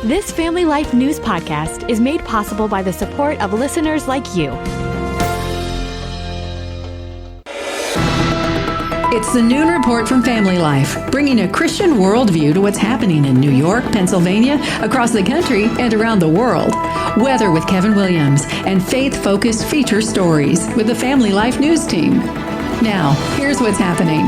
This Family Life News podcast is made possible by the support of listeners like you. It's the Noon Report from Family Life, bringing a Christian worldview to what's happening in New York, Pennsylvania, across the country, and around the world. Weather with Kevin Williams, and faith-focused feature stories with the Family Life News team. Now, here's what's happening.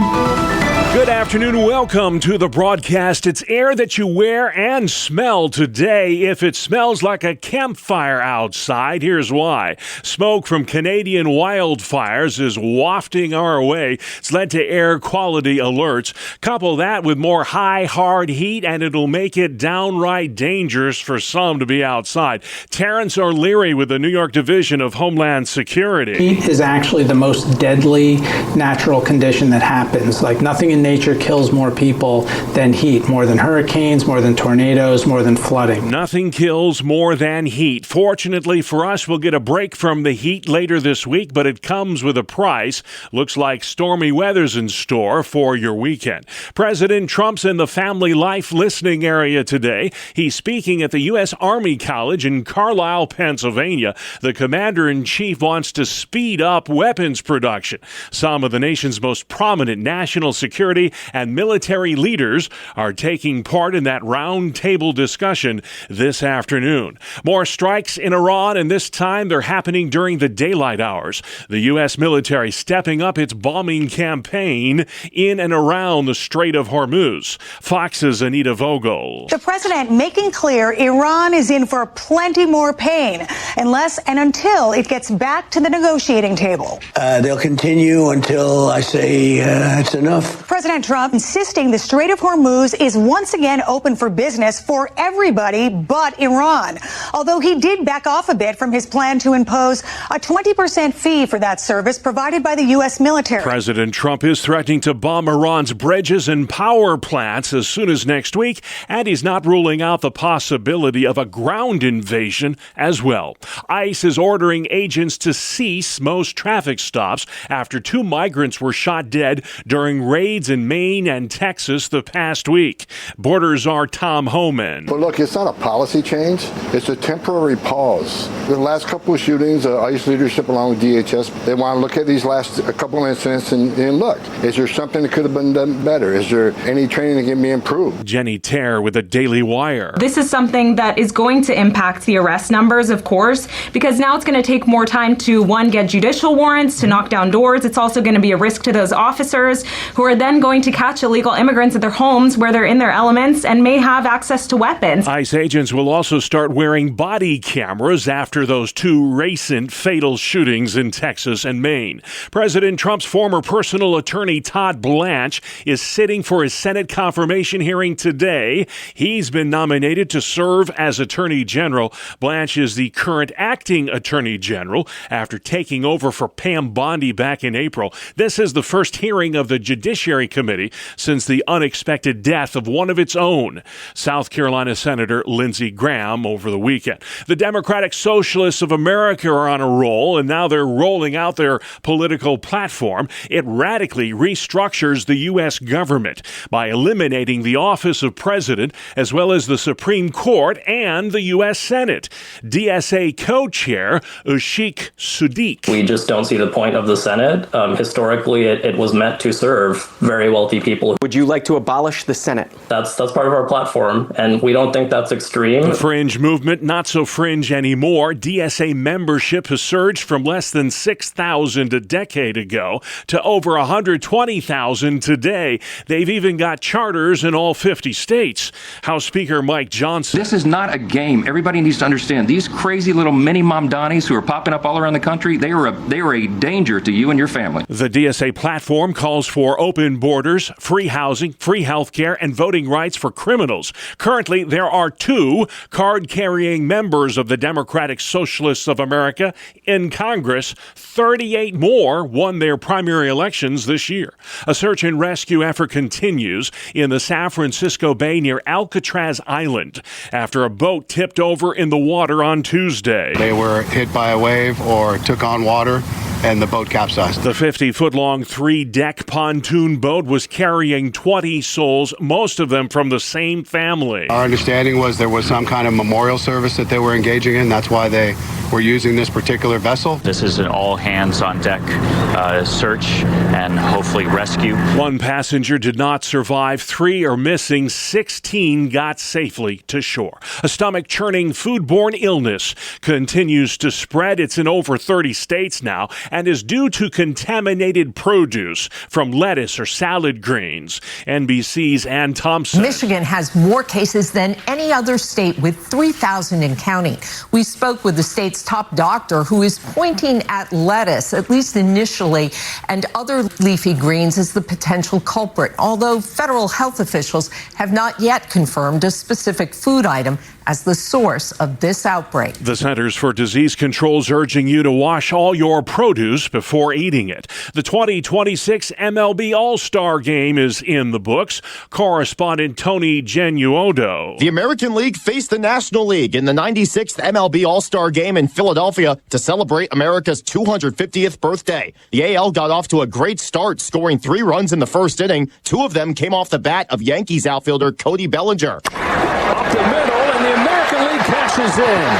Good afternoon. Welcome to the broadcast. It's air that you wear and smell today. If it smells like a campfire outside, here's why. Smoke from Canadian wildfires is wafting our way. It's led to air quality alerts. Couple that with more high, hard heat, and it'll make it downright dangerous for some to be outside. Terrence O'Leary with the New York Division of Homeland Security. Heat is actually the most deadly natural condition that happens. Like nothing in nature kills more people than heat, more than hurricanes, more than tornadoes, more than flooding. Nothing kills more than heat. Fortunately for us, we'll get a break from the heat later this week, but it comes with a price. Looks like stormy weather's in store for your weekend. President Trump's in the Family Life listening area today. He's speaking at the U.S. Army College in Carlisle, Pennsylvania. The commander-in-chief wants to speed up weapons production. Some of the nation's most prominent national security and military leaders are taking part in that roundtable discussion this afternoon. More strikes in Iran, and this time they're happening during the daylight hours. The U.S. military stepping up its bombing campaign in and around the Strait of Hormuz. Fox's Anita Vogel. The president making clear Iran is in for plenty more pain unless and until it gets back to the negotiating table. They'll continue until I say it's enough. President Trump insisting the Strait of Hormuz is once again open for business for everybody but Iran. Although he did back off a bit from his plan to impose a 20% fee for that service provided by the U.S. military. President Trump is threatening to bomb Iran's bridges and power plants as soon as next week, and he's not ruling out the possibility of a ground invasion as well. ICE is ordering agents to cease most traffic stops after 2 migrants were shot dead during raids in Maine and Texas the past week. Border Czar Tom Homan. But look, it's not a policy change. It's a temporary pause. The last couple of shootings, ICE leadership along with DHS, they want to look at these last couple of incidents and look, is there something that could have been done better? Is there any training that can be improved? Jenny Terre with the Daily Wire. This is something that is going to impact the arrest numbers, of course, because now it's going to take more time to, one, get judicial warrants, to knock down doors. It's also going to be a risk to those officers who are then going to catch illegal immigrants at their homes where they're in their elements and may have access to weapons. ICE agents will also start wearing body cameras after those 2 recent fatal shootings in Texas and Maine. President Trump's former personal attorney Todd Blanche is sitting for his Senate confirmation hearing today. He's been nominated to serve as Attorney General. Blanche is the current acting Attorney General after taking over for Pam Bondi back in April. This is the first hearing of the Judiciary Committee since the unexpected death of one of its own, South Carolina Senator Lindsey Graham, over the weekend. The Democratic Socialists of America are on a roll, and now they're rolling out their political platform. It radically restructures the U.S. government by eliminating the office of president, as well as the Supreme Court and the U.S. Senate. DSA co-chair Ashik Sadiq. We just don't see the point of the Senate. Historically, it was meant to serve very wealthy people. Would you like to abolish the Senate? That's part of our platform, and we don't think that's extreme. The fringe movement, not so fringe anymore. DSA membership has surged from less than 6,000 a decade ago to over 120,000 today. They've even got charters in all 50 states. House Speaker Mike Johnson. This is not a game. Everybody needs to understand these crazy little mini Mamdanis who are popping up all around the country, they are a danger to you and your family. The DSA platform calls for open borders, free housing, free health care, and voting rights for criminals. Currently, there are 2 card-carrying members of the Democratic Socialists of America in Congress. 38 more won their primary elections this year. A search and rescue effort continues in the San Francisco Bay near Alcatraz Island after a boat tipped over in the water on Tuesday. They were hit by a wave or took on water. and the boat capsized. The 50-foot-long 3-deck pontoon boat was carrying 20 souls, most of them from the same family. Our understanding was there was some kind of memorial service that they were engaging in. That's why they were using this particular vessel. This is an all-hands-on-deck search and hopefully rescue. One passenger did not survive. 3 are missing. 16 got safely to shore. A stomach-churning foodborne illness continues to spread. It's in over 30 states now and is due to contaminated produce from lettuce or salad greens. NBC's Ann Thompson. Michigan has more cases than any other state, with 3,000 and counting. We spoke with the state's top doctor, who is pointing at lettuce, at least initially, and other leafy greens as the potential culprit, although federal health officials have not yet confirmed a specific food item as the source of this outbreak. The Centers for Disease Control is urging you to wash all your produce before eating it. The 2026 MLB All-Star Game is in the books. Correspondent Tony Genuodo. The American League faced the National League in the 96th MLB All-Star Game in Philadelphia to celebrate America's 250th birthday. The AL got off to a great start, scoring 3 runs in the first inning. 2 of them came off the bat of Yankees outfielder Cody Bellinger. Up the middle, and the American League cashes in.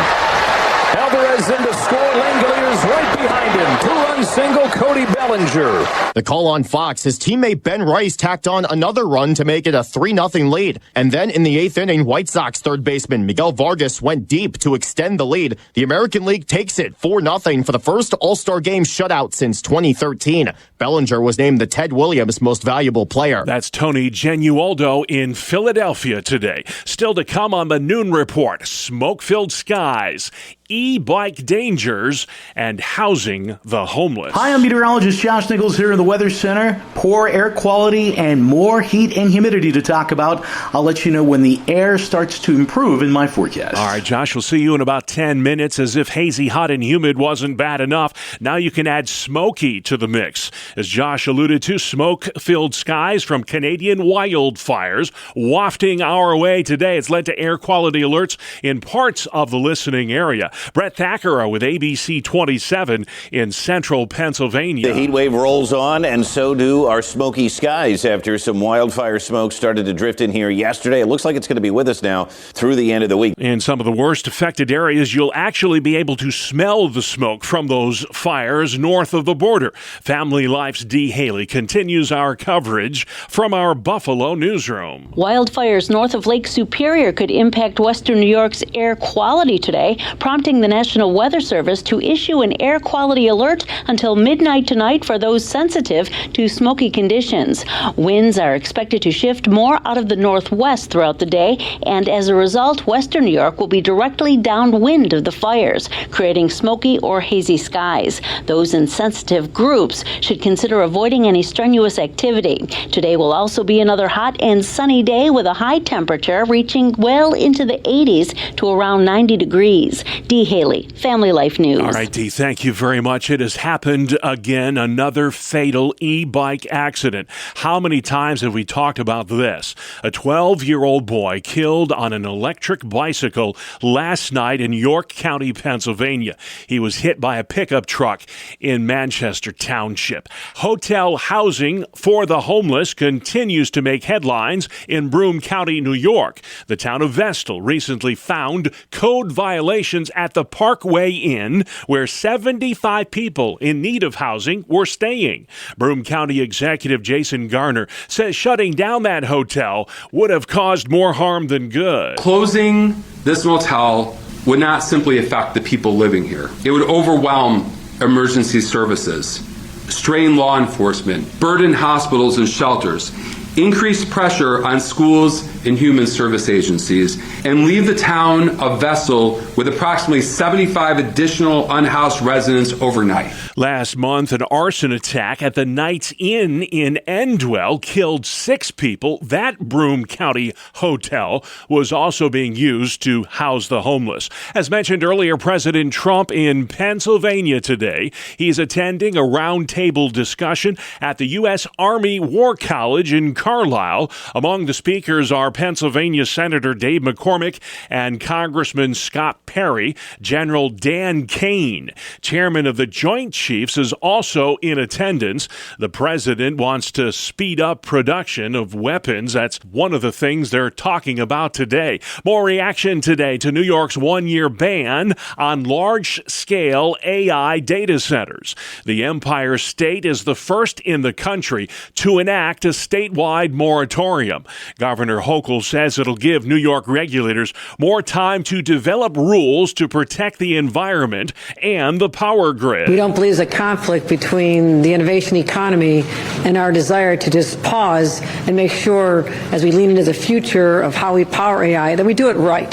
Alvarez in to score. Langoliers right behind him. 2-run single, Cody Bellinger. The call on Fox, his teammate Ben Rice tacked on another run to make it a 3-0 lead. And then in the 8th inning, White Sox third baseman Miguel Vargas went deep to extend the lead. The American League takes it 4-0 for the first All-Star Game shutout since 2013. Bellinger was named the Ted Williams Most Valuable Player. That's Tony Genualdo in Philadelphia today. Still to come on the Noon Report, smoke-filled skies, e-bike dangers, and housing the homeless. Hi, I'm meteorologist Josh Nichols here in the Weather Center. Poor air quality and more heat and humidity to talk about. I'll let you know when the air starts to improve in my forecast. All right, Josh, we'll see you in about 10 minutes. As if hazy, hot, and humid wasn't bad enough, now you can add smoky to the mix. As Josh alluded to, smoke-filled skies from Canadian wildfires wafting our way today. It's led to air quality alerts in parts of the listening area. Brett Thackeray with ABC 27 in central Pennsylvania. The heat wave rolls on, and so do our smoky skies after some wildfire smoke started to drift in here yesterday. It looks like it's going to be with us now through the end of the week. In some of the worst affected areas, you'll actually be able to smell the smoke from those fires north of the border. Family Life's Dee Haley continues our coverage from our Buffalo newsroom. Wildfires north of Lake Superior could impact western New York's air quality today, prompting the National Weather Service to issue an air quality alert until midnight tonight for those sensitive to smoky conditions. Winds are expected to shift more out of the northwest throughout the day, and as a result, western New York will be directly downwind of the fires, creating smoky or hazy skies. Those in sensitive groups should consider avoiding any strenuous activity. Today will also be another hot and sunny day with a high temperature reaching well into the 80s to around 90 degrees. Dee Haley, Family Life News. All right, Dee, thank you very much. It has happened again, another fatal e-bike accident. How many times have we talked about this? A 12-year-old boy killed on an electric bicycle last night in York County, Pennsylvania. He was hit by a pickup truck in Manchester Township. Hotel housing for the homeless continues to make headlines in Broome County, New York. The town of Vestal recently found code violations at the Parkway Inn, where 75 people in need of housing were staying. Broome County Executive Jason Garner says shutting down that hotel would have caused more harm than good. Closing this motel would not simply affect the people living here. It would overwhelm emergency services, strain law enforcement, burden hospitals and shelters, increase pressure on schools and human service agencies, and leave the town of Vestal with approximately 75 additional unhoused residents overnight. Last month, an arson attack at the Knights Inn in Endwell killed 6 people. That Broome County hotel was also being used to house the homeless. As mentioned earlier, President Trump in Pennsylvania today. He's attending a roundtable discussion at the U.S. Army War College in Carlisle. Among the speakers are Pennsylvania Senator Dave McCormick and Congressman Scott Perry. General Dan Kane, chairman of the Joint Chiefs, is also in attendance. The president wants to speed up production of weapons. That's one of the things they're talking about today. More reaction today to New York's one-year ban on large-scale AI data centers. The Empire State is the first in the country to enact a statewide moratorium. Governor Hochul says it'll give New York regulators more time to develop rules to protect the environment and the power grid. We don't believe there's a conflict between the innovation economy and our desire to just pause and make sure, as we lean into the future of how we power AI, that we do it right.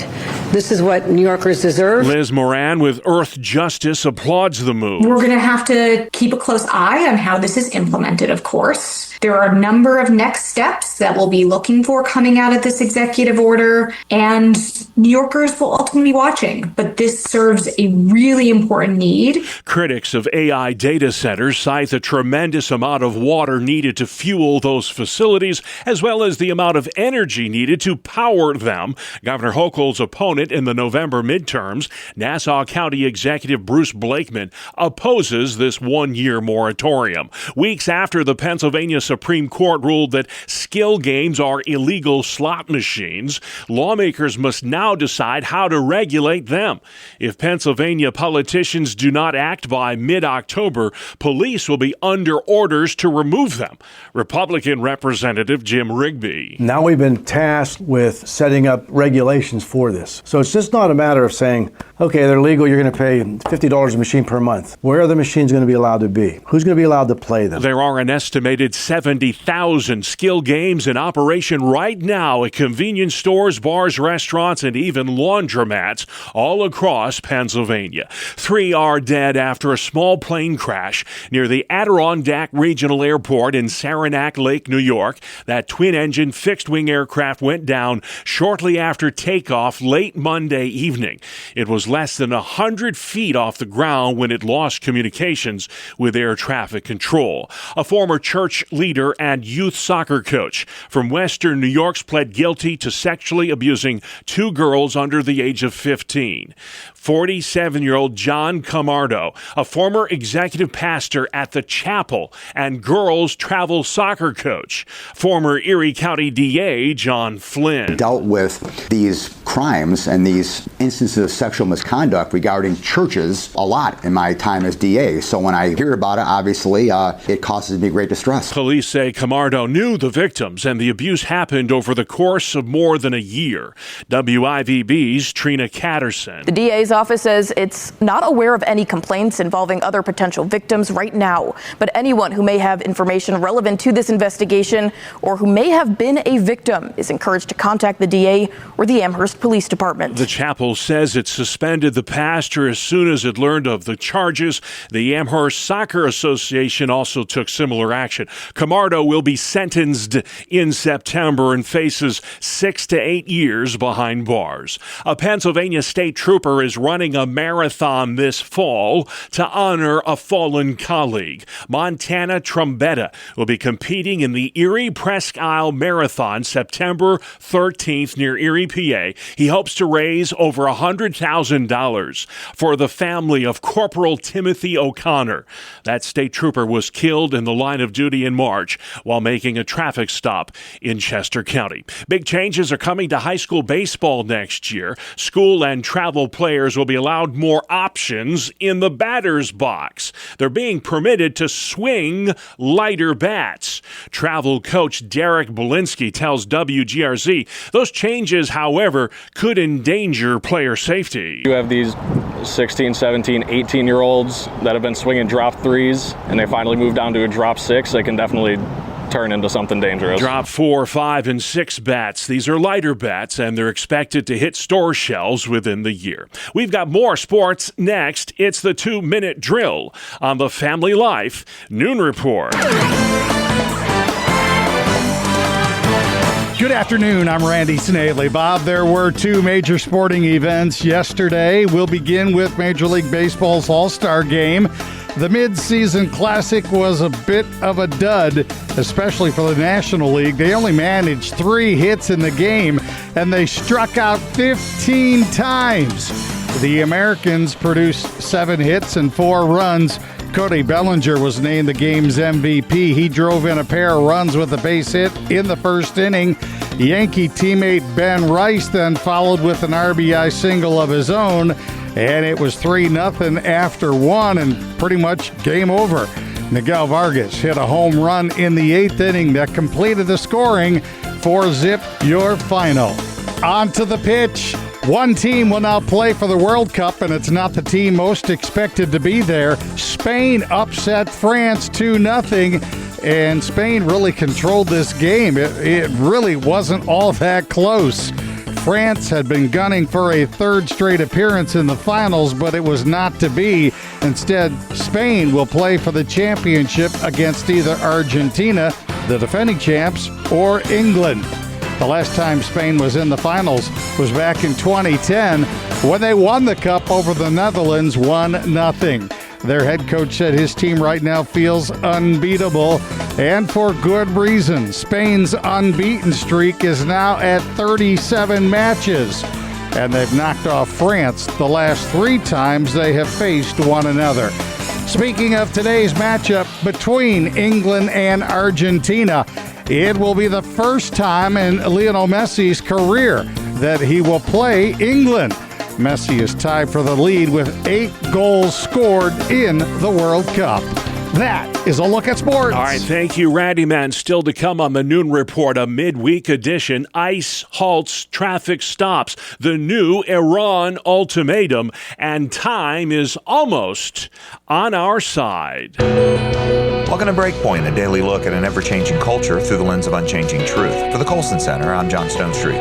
This is what New Yorkers deserve. Liz Moran with Earth Justice applauds the move. We're going to have to keep a close eye on how this is implemented, of course. There are a number of next steps that we'll be looking for coming out of this executive order, and New Yorkers will ultimately be watching. But this serves a really important need. Critics of AI data centers cite the tremendous amount of water needed to fuel those facilities, as well as the amount of energy needed to power them. Governor Hochul's opponent in the November midterms, Nassau County Executive Bruce Blakeman, opposes this one-year moratorium. Weeks after the Pennsylvania Supreme Court ruled that skill games are illegal slot machines, lawmakers must now decide how to regulate them. If Pennsylvania politicians do not act by mid-October, police will be under orders to remove them. Republican Representative Jim Rigby. Now we've been tasked with setting up regulations for this. So it's just not a matter of saying, okay, they're legal, you're going to pay $50 a machine per month. Where are the machines going to be allowed to be? Who's going to be allowed to play them? There are an estimated 70,000 skill games in operation right now at convenience stores, bars, restaurants, and even laundromats all across Pennsylvania. 3 are dead after a small plane crash near the Adirondack Regional Airport in Saranac Lake, New York. That twin-engine fixed-wing aircraft went down shortly after takeoff late Monday evening. It was less than 100 feet off the ground when it lost communications with air traffic control. A former church leader and youth soccer coach from Western New York pled guilty to sexually abusing 2 girls under the age of 15. 47-year-old John Camardo, a former executive pastor at the Chapel and girls travel soccer coach. Former Erie County DA John Flynn dealt with these crimes and these instances of sexual misconduct regarding churches a lot in my time as DA. So when I hear about it, obviously, it causes me great distress. Police say Camardo knew the victims and the abuse happened over the course of more than a year. WIVB's Trina Catterson. The DA's office says it's not aware of any complaints involving other potential victims right now, but anyone who may have information relevant to this investigation or who may have been a victim is encouraged to contact the DA or the Amherst Police Department. The Chapel says it suspended the pastor as soon as it learned of the charges. The Amherst Soccer Association also took similar action. Camardo will be sentenced in September and faces 6 to 8 years behind bars. A Pennsylvania state trooper is running a marathon this fall to honor a fallen colleague. Montana Trombetta will be competing in the Erie Presque Isle Marathon September 13th near Erie, PA. He hopes to raise over $100,000 for the family of Corporal Timothy O'Connor. That state trooper was killed in the line of duty in March while making a traffic stop in Chester County. Big changes are coming to high school baseball next year. School and travel players will be allowed more options in the batter's box. They're being permitted to swing lighter bats. Travel coach Derek Belinsky tells WGRZ those changes, however, could endanger player safety. You have these 16, 17, 18-year-olds that have been swinging drop threes, and they finally move down to a drop six. They can definitely turn into something dangerous. Drop 4, 5, and 6 bats. These are lighter bats, and they're expected to hit store shelves within the year. We've got more sports next. It's the 2-minute drill on the Family Life Noon Report. Good afternoon. I'm Randy Snaley. Bob, there were two major sporting events yesterday. We'll begin with Major League Baseball's All-Star Game. The mid-season classic was a bit of a dud, especially for the National League. They only managed 3 hits in the game, and they struck out 15 times. The Americans produced 7 hits and 4 runs. Cody Bellinger was named the game's MVP. He drove in a pair of runs with a base hit in the first inning. Yankee teammate Ben Rice then followed with an RBI single of his own, and it was 3-0 after 1 and pretty much game over. Miguel Vargas hit a home run in the 8th inning that completed the scoring. 4-zip your final. On to the pitch. One team will now play for the World Cup, and it's not the team most expected to be there. Spain upset France 2-0, and Spain really controlled this game. It really wasn't all that close. France had been gunning for a 3rd straight appearance in the finals, but it was not to be. Instead, Spain will play for the championship against either Argentina, the defending champs, or England. The last time Spain was in the finals was back in 2010 when they won the cup over the Netherlands 1-0. Their head coach said his team right now feels unbeatable, and for good reason. Spain's unbeaten streak is now at 37 matches, and they've knocked off France the last 3 times they have faced one another. Speaking of today's matchup between England and Argentina, it will be the first time in Lionel Messi's career that he will play England. Messi is tied for the lead with 8 goals scored in the World Cup. That is a look at sports. All right, thank you, Randy Man. Still to come on the Noon Report, a midweek edition. ICE halts traffic stops, the new Iran ultimatum, and time is almost on our side. Welcome to Breakpoint, a daily look at an ever-changing culture through the lens of unchanging truth. For the Colson Center, I'm John Stone Street.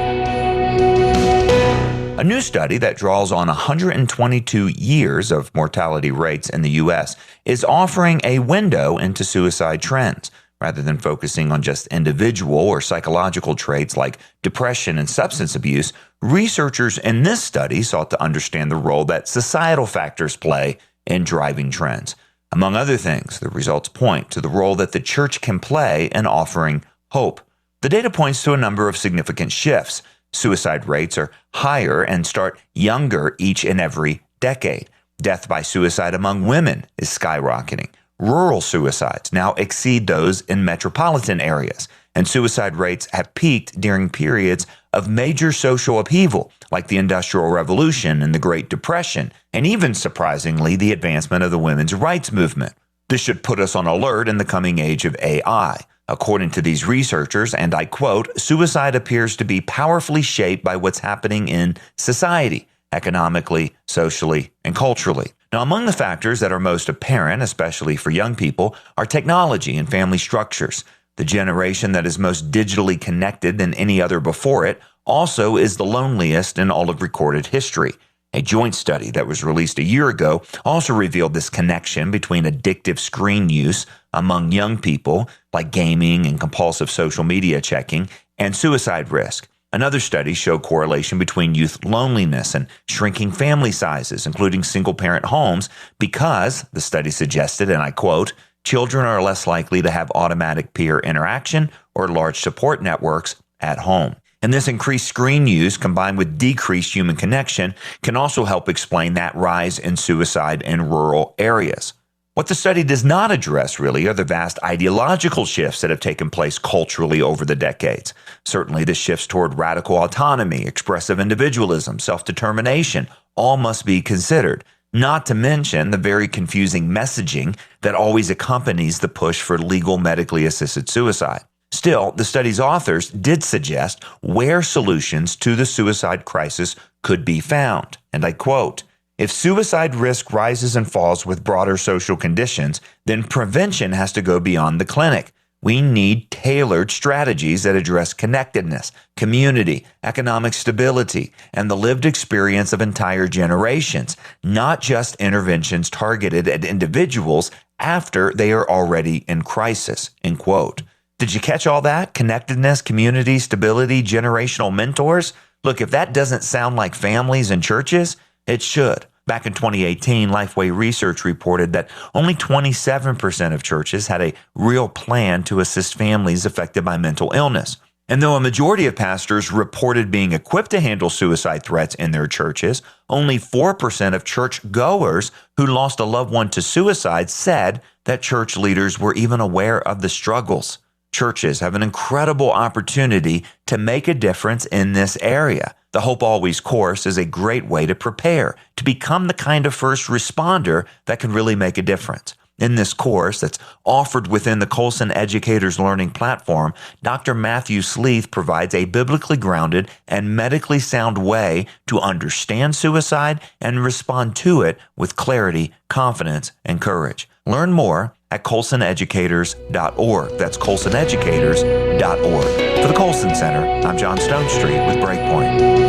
A new study that draws on 122 years of mortality rates in the U.S. is offering a window into suicide trends. Rather than focusing on just individual or psychological traits like depression and substance abuse, researchers in this study sought to understand the role that societal factors play in driving trends. Among other things, the results point to the role that the church can play in offering hope. The data points to a number of significant shifts. Suicide rates are higher and start younger each and every decade. Death by suicide among women is skyrocketing. Rural suicides now exceed those in metropolitan areas, and suicide rates have peaked during periods of major social upheaval, like the Industrial Revolution and the Great Depression, and even, surprisingly, the advancement of the women's rights movement. This should put us on alert in the coming age of AI. According to these researchers, and I quote, suicide appears to be powerfully shaped by what's happening in society, economically, socially, and culturally. Now, among the factors that are most apparent, especially for young people, are technology and family structures. The generation that is most digitally connected than any other before it also is the loneliest in all of recorded history. A joint study that was released a year ago also revealed this connection between addictive screen use among young people, like gaming and compulsive social media checking, and suicide risk. Another study showed correlation between youth loneliness and shrinking family sizes, including single-parent homes, because, the study suggested, and I quote, children are less likely to have automatic peer interaction or large support networks at home. And this increased screen use, combined with decreased human connection, can also help explain that rise in suicide in rural areas. What the study does not address, really, are the vast ideological shifts that have taken place culturally over the decades. Certainly, the shifts toward radical autonomy, expressive individualism, self-determination, all must be considered. Not to mention the very confusing messaging that always accompanies the push for legal medically assisted suicide. Still, the study's authors did suggest where solutions to the suicide crisis could be found. And I quote, if suicide risk rises and falls with broader social conditions, then prevention has to go beyond the clinic. We need tailored strategies that address connectedness, community, economic stability, and the lived experience of entire generations, not just interventions targeted at individuals after they are already in crisis, end quote. Did you catch all that? Connectedness, community, stability, generational mentors? Look, if that doesn't sound like families and churches, it should. Back in 2018, Lifeway Research reported that only 27% of churches had a real plan to assist families affected by mental illness. And though a majority of pastors reported being equipped to handle suicide threats in their churches, only 4% of church goers who lost a loved one to suicide said that church leaders were even aware of the struggles. Churches have an incredible opportunity to make a difference in this area. The Hope Always course is a great way to prepare, to become the kind of first responder that can really make a difference. In this course that's offered within the Colson Educators Learning Platform, Dr. Matthew Sleeth provides a biblically grounded and medically sound way to understand suicide and respond to it with clarity, confidence, and courage. Learn more at colsoneducators.org. That's colsoneducators.org. For the Colson Center, I'm John Stonestreet with Breakpoint.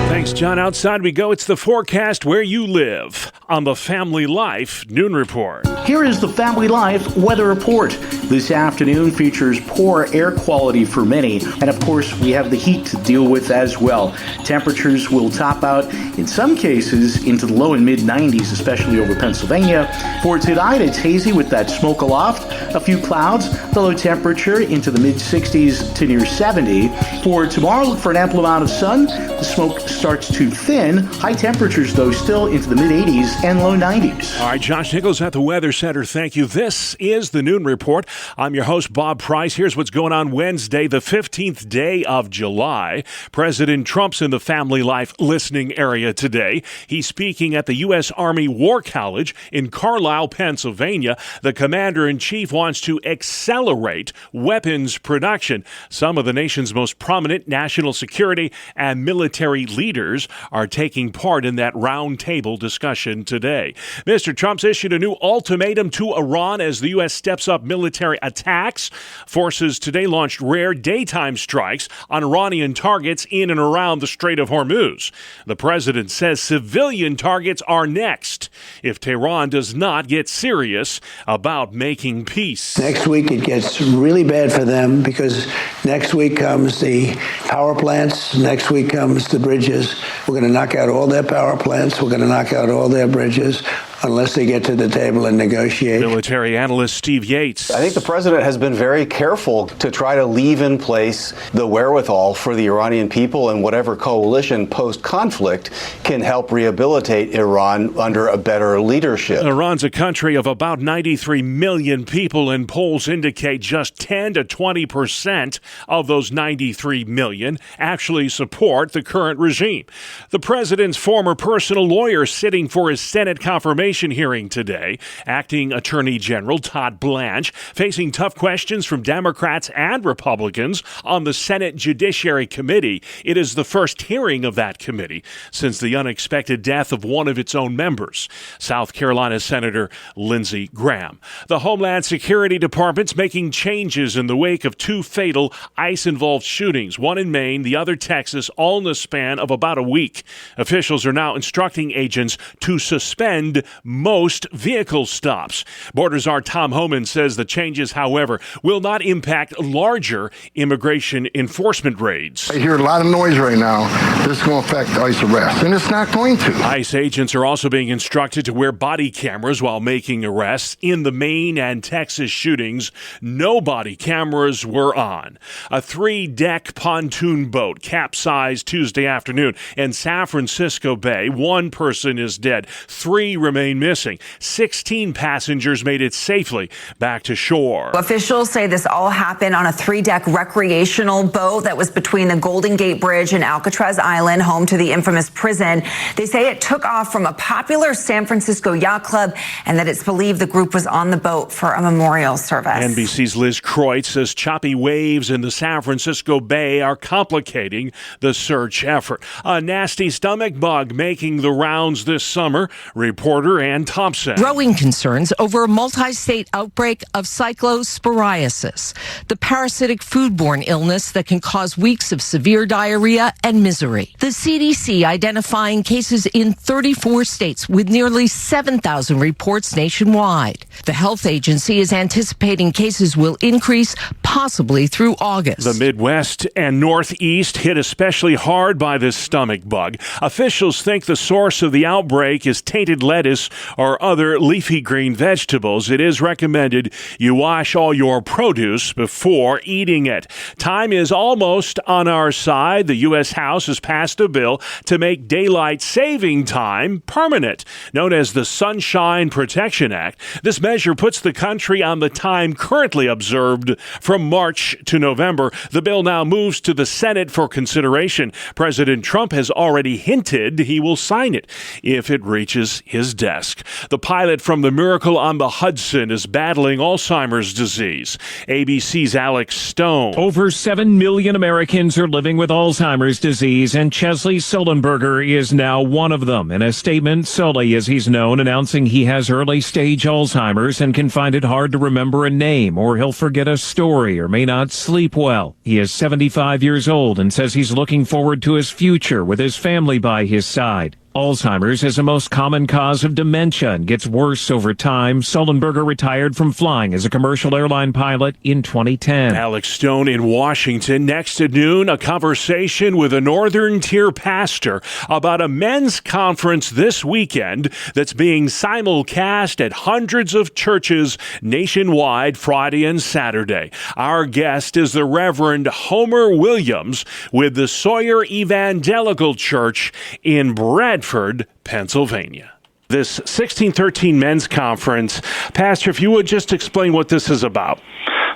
Thanks, John. Outside we go. It's the forecast where you live on the Family Life Noon Report. Here is the Family Life Weather Report. This afternoon features poor air quality for many, and of course we have the heat to deal with as well. Temperatures will top out in some cases into the low and mid 90s, especially over Pennsylvania. For tonight, it's hazy with that smoke aloft, a few clouds, the low temperature into the mid 60s to near 70. For tomorrow, look for an ample amount of sun. The smoke starts to thin. High temperatures, though, still into the mid 80s and low 90s. All right, Josh Nichols at the Weather Center. Thank you. This is the Noon Report. I'm your host, Bob Price. Here's what's going on Wednesday, the 15th day of July. President Trump's in the Family Life listening area today. He's speaking at the U.S. Army War College in Carlisle, Pennsylvania. The commander-in-chief wants to accelerate weapons production. Some of the nation's most prominent national security and military leaders are taking part in that roundtable discussion today. Mr. Trump's issued a new ultimatum to Iran as the U.S. steps up military attacks. Forces today launched rare daytime strikes on Iranian targets in and around the Strait of Hormuz. The president says civilian targets are next if Tehran does not get serious about making peace. Next week it gets really bad for them because next week comes the power plants, next week comes the bridges. We're going to knock out all their power plants, we're going to knock out all their bridges unless they get to the table and negotiate. Military analyst Steve Yates. I think the president has been very careful to try to leave in place the wherewithal for the Iranian people and whatever coalition post-conflict can help rehabilitate Iran under a better leadership. Iran's a country of about 93 million people, and polls indicate just 10 to 20% of those 93 million actually support the current regime. The president's former personal lawyer sitting for his Senate confirmation hearing today, Acting Attorney General Todd Blanche, facing tough questions from Democrats and Republicans on the Senate Judiciary Committee. It is the first hearing of that committee since the unexpected death of one of its own members, South Carolina Senator Lindsey Graham. The Homeland Security Department's making changes in the wake of two fatal ICE-involved shootings, one in Maine, the other Texas, all in the span of about a week. Officials are now instructing agents to suspend most vehicle stops. Border Czar Tom Homan says the changes, however, will not impact larger immigration enforcement raids. I hear a lot of noise right now. This is going to affect ICE arrests, and it's not going to. ICE agents are also being instructed to wear body cameras while making arrests. In the Maine and Texas shootings, no body cameras were on. A 3-deck pontoon boat capsized Tuesday afternoon in San Francisco Bay. One person is dead. 3 remain missing. 16 passengers made it safely back to shore. Officials say this all happened on a 3-deck recreational boat that was between the Golden Gate Bridge and Alcatraz Island, home to the infamous prison. They say it took off from a popular San Francisco yacht club and that it's believed the group was on the boat for a memorial service. NBC's Liz Croyt says choppy waves in the San Francisco Bay are complicating the search effort. A nasty stomach bug making the rounds this summer. Reporter Ann Thompson. Growing concerns over a multi-state outbreak of cyclosporiasis, the parasitic foodborne illness that can cause weeks of severe diarrhea and misery. The CDC identifying cases in 34 states with nearly 7,000 reports nationwide. The health agency is anticipating cases will increase possibly through August. The Midwest and Northeast hit especially hard by this stomach bug. Officials think the source of the outbreak is tainted lettuce or other leafy green vegetables. It is recommended you wash all your produce before eating it. Time is almost on our side. The U.S. House has passed a bill to make daylight saving time permanent, known as the Sunshine Protection Act. This measure puts the country on the time currently observed from March to November. The bill now moves to the Senate for consideration. President Trump has already hinted he will sign it if it reaches his desk. The pilot from the Miracle on the Hudson is battling Alzheimer's disease. ABC's Alex Stone. Over 7 million Americans are living with Alzheimer's disease, and Chesley Sullenberger is now one of them. In a statement, Sully, as he's known, announcing he has early-stage Alzheimer's and can find it hard to remember a name, or he'll forget a story, or may not sleep well. He is 75 years old and says he's looking forward to his future with his family by his side. Alzheimer's is the most common cause of dementia and gets worse over time. Sullenberger retired from flying as a commercial airline pilot in 2010. Alex Stone in Washington. Next at noon, a conversation with a Northern Tier pastor about a men's conference this weekend that's being simulcast at hundreds of churches nationwide Friday and Saturday. Our guest is the Reverend Homer Williams with the Sawyer Evangelical Church in Bradford, Pennsylvania. This 1613 Men's Conference, Pastor, if you would just explain what this is about.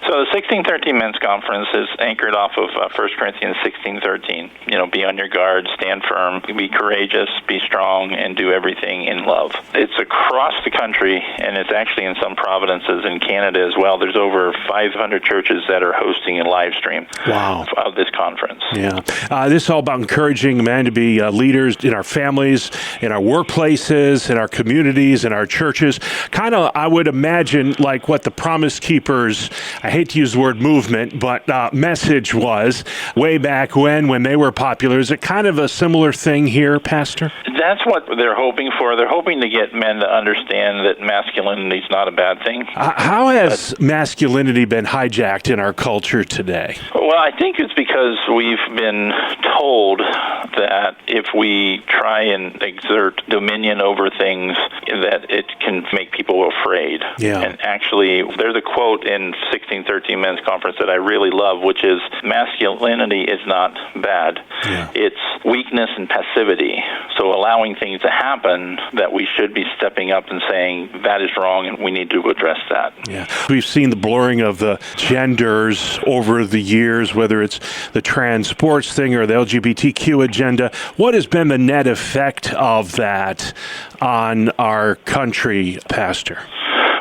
So the 1613 Men's Conference is anchored off of 1 Corinthians 16:13. Be on your guard, stand firm, be courageous, be strong, and do everything in love. It's across the country, and it's actually in some provinces in Canada as well. There's over 500 churches that are hosting a live stream of this conference. Yeah. This is all about encouraging men to be leaders in our families, in our workplaces, in our communities, in our churches. Kind of, I would imagine, like what the Promise Keepers, I hate to use the word movement, but message was way back when they were popular. Is it kind of a similar thing here, Pastor? That's what they're hoping for. They're hoping to get men to understand that masculinity is not a bad thing. How has masculinity been hijacked in our culture today? Well, I think it's because we've been told that if we try and exert dominion over things, that it can make people afraid. Yeah. And actually, there's a quote in 1613 Men's Conference that I really love, which is, masculinity is not bad. Yeah. It's weakness and passivity. So allowing things to happen, that we should be stepping up and saying, that is wrong and we need to address that. Yeah. We've seen the blurring of the genders over the years, whether it's the trans sports thing or the LGBTQ agenda. What has been the net effect of that on our country, Pastor?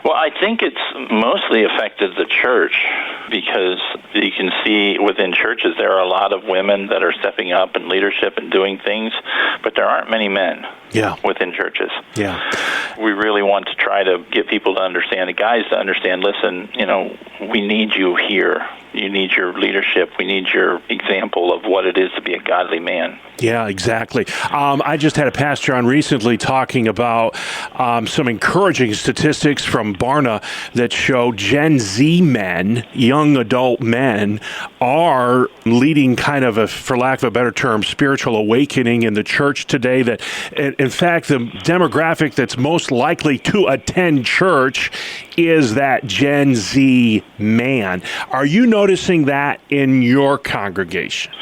Well, I think it's mostly affected the church, because you can see within churches there are a lot of women that are stepping up in leadership and doing things, but there aren't many men within churches. Yeah. We really want to try to get people to understand, the guys to understand, listen, we need you here. You need your leadership. We need your example of what it is to be a godly man. Yeah, exactly. I just had a pastor on recently talking about some encouraging statistics from Barna that show Gen Z men, young adult men, are leading kind of for lack of a better term, spiritual awakening in the church today. That, in fact, the demographic that's most likely to attend church is that Gen Z man. Are you noticing that in your congregation?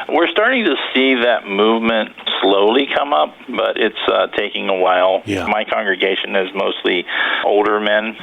We're starting to see that movement slowly come up, but it's taking a while. Yeah. My congregation is mostly older men,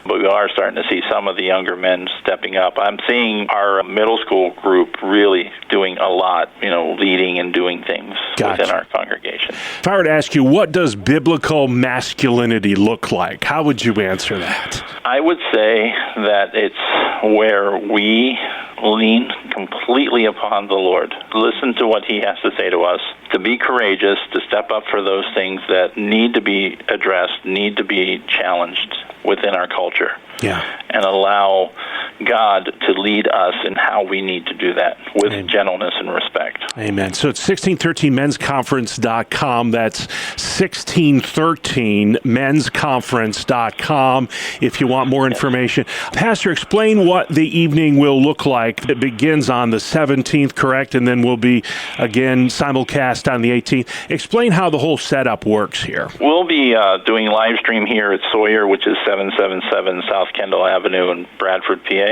but we are starting to see some of the younger men stepping up. I'm seeing our middle school group really doing a lot, leading and doing things within our congregation. If I were to ask you, what does biblical masculinity look like? How would you answer that? I would say that it's where we lean completely upon the Lord. Listen to what He has to say to us, to be courageous, to step up for those things that need to be addressed, need to be challenged within our culture. and allow God to lead us in how we need to do that with gentleness and respect. Amen. So it's 1613mensconference.com. That's 1613mensconference.com if you want more information. Pastor, explain what the evening will look like. It begins on the 17th, correct? And then will be, again, simulcast on the 18th. Explain how the whole setup works here. We'll be doing live stream here at Sawyer, which is 777 South Kendall Avenue in Bradford, PA.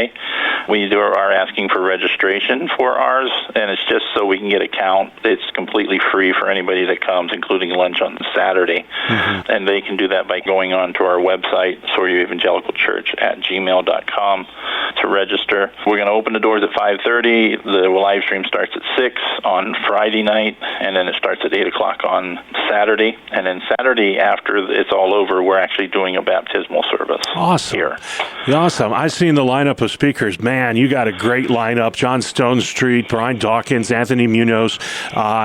We are asking for registration for ours, and it's just so we can get a count. It's completely free for anybody that comes, including lunch on Saturday. And they can do that by going on to our website, SawyerEvangelicalChurch@gmail.com, to register. We're going to open the doors at 5:30. The live stream starts at 6 on Friday night, and then it starts at 8 o'clock on Saturday. And then Saturday, after it's all over, we're actually doing a baptismal service. Awesome. Here. Awesome. I've seen the lineup of speakers. Man, you got a great lineup. John Stone Street, Brian Dawkins, Anthony Munoz.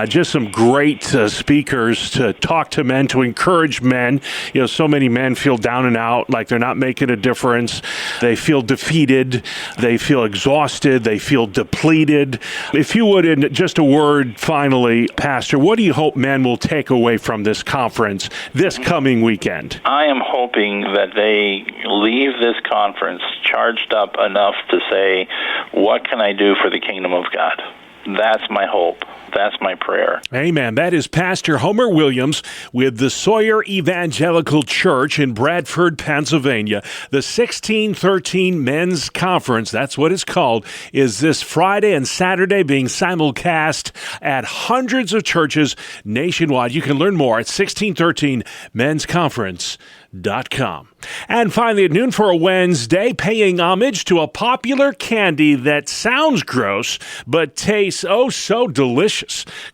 Just some great speakers to talk to men, to encourage men. You know, so many men feel down and out, like they're not making a difference. They feel defeated. They feel exhausted. They feel depleted. If you would, in just a word, finally, Pastor, what do you hope men will take away from this conference this coming weekend? I am hoping that they leave this conference charged up enough to say, what can I do for the kingdom of God? That's my hope. That's my prayer. Amen. That is Pastor Homer Williams with the Sawyer Evangelical Church in Bradford, Pennsylvania. The 1613 Men's Conference, that's what it's called, is this Friday and Saturday being simulcast at hundreds of churches nationwide. You can learn more at 1613mensconference.com. And finally, at noon for a Wednesday, paying homage to a popular candy that sounds gross but tastes oh so delicious.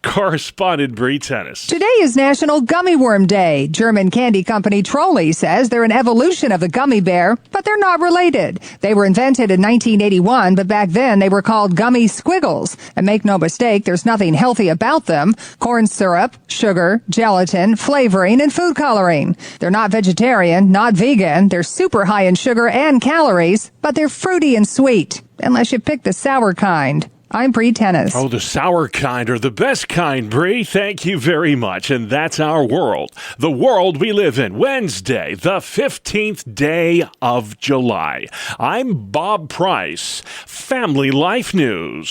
Correspondent Bree Tennis. Today is National Gummy Worm Day. German candy company Trolli says they're an evolution of the gummy bear, but they're not related. They were invented in 1981, but back then they were called gummy squiggles. And make no mistake, there's nothing healthy about them. Corn syrup, sugar, gelatin, flavoring, and food coloring. They're not vegetarian, not vegan. They're super high in sugar and calories, but they're fruity and sweet, unless you pick the sour kind. I'm Bree Tennis. Oh, the sour kind, or the best kind, Bree. Thank you very much. And that's our world, the world we live in. Wednesday, the 15th day of July. I'm Bob Price, Family Life News.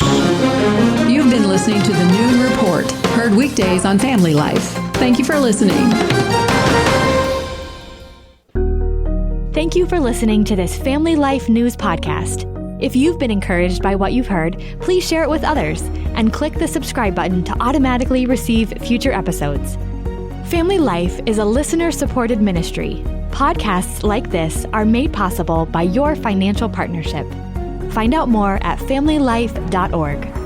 You've been listening to the Noon Report, heard weekdays on Family Life. Thank you for listening. Thank you for listening to this Family Life News podcast. If you've been encouraged by what you've heard, please share it with others and click the subscribe button to automatically receive future episodes. Family Life is a listener-supported ministry. Podcasts like this are made possible by your financial partnership. Find out more at familylife.org.